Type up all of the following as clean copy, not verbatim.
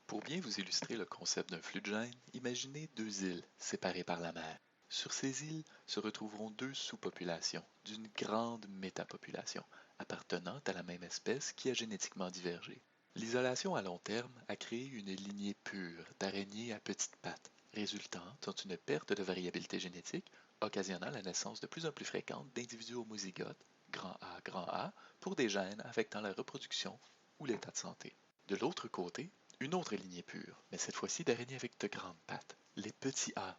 Pour bien vous illustrer le concept d'un flux de gènes, imaginez deux îles séparées par la mer. Sur ces îles se retrouveront deux sous-populations d'une grande métapopulation, appartenant à la même espèce qui a génétiquement divergé. L'isolation à long terme a créé une lignée pure d'araignées à petites pattes, résultant dans une perte de variabilité génétique, occasionnant la naissance de plus en plus fréquente d'individus homozygotes, grand A, pour des gènes affectant la reproduction ou l'état de santé. De l'autre côté, une autre lignée pure, mais cette fois-ci d'araignées avec de grandes pattes, les petits a.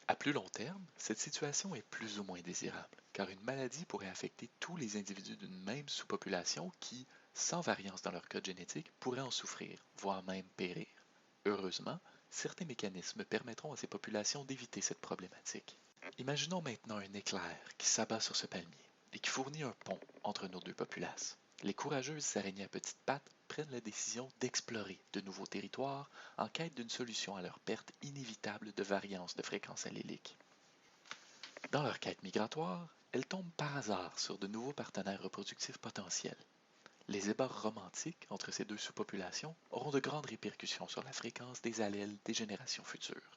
À plus long terme, cette situation est plus ou moins désirable, car une maladie pourrait affecter tous les individus d'une même sous-population qui, sans variance dans leur code génétique, pourraient en souffrir, voire même périr. Heureusement, certains mécanismes permettront à ces populations d'éviter cette problématique. Imaginons maintenant un éclair qui s'abat sur ce palmier et qui fournit un pont entre nos deux populaces. Les courageuses araignées à petites pattes prennent la décision d'explorer de nouveaux territoires en quête d'une solution à leur perte inévitable de variance de fréquence allélique. Dans leur quête migratoire, elles tombent par hasard sur de nouveaux partenaires reproductifs potentiels. Les ébats romantiques entre ces deux sous-populations auront de grandes répercussions sur la fréquence des allèles des générations futures.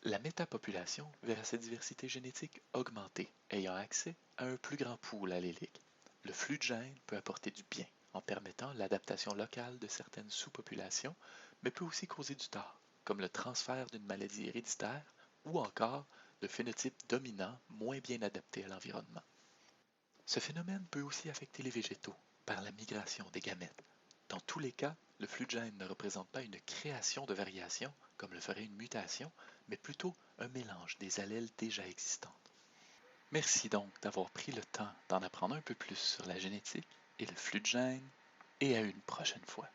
La métapopulation verra sa diversité génétique augmenter, ayant accès à un plus grand pool allélique. Le flux de gènes peut apporter du bien en permettant l'adaptation locale de certaines sous-populations, mais peut aussi causer du tort, comme le transfert d'une maladie héréditaire ou encore de phénotypes dominants moins bien adaptés à l'environnement. Ce phénomène peut aussi affecter les végétaux par la migration des gamètes. Dans tous les cas, le flux de gènes ne représente pas une création de variation, comme le ferait une mutation, mais plutôt un mélange des allèles déjà existantes. Merci donc d'avoir pris le temps d'en apprendre un peu plus sur la génétique et le flux de gènes, et à une prochaine fois.